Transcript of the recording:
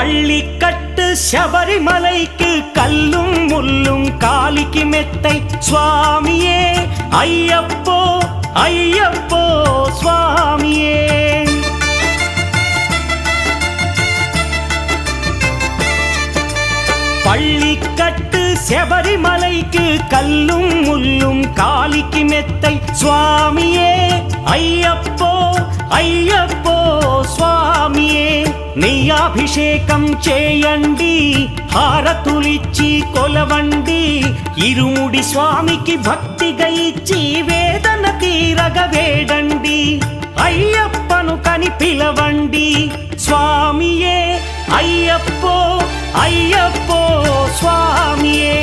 பள்ளிக்கட்டு சபரிமலைக்கு கல்லும் முள்ளும் காலிக்கு மெத்தை சுவாமியே ஐயப்போ ஐயப்போ சுவாமியே. பள்ளிக்கட்டு சபரிமலைக்கு கல்லும் முள்ளும் காலிக்கு மெத்தை சுவாமியே ஐயப்போ ஐயப்போ స్వామియే నెయ్యాభిషేకం చేయండి హారతులిచ్చి కొలవండి ఇరుముడి స్వామికి భక్తిగా ఇచ్చి వేదన తీరగ వేడండి అయ్యప్పను కని పిలవండి స్వామియే అయ్యప్పో అయ్యప్పో స్వామియే.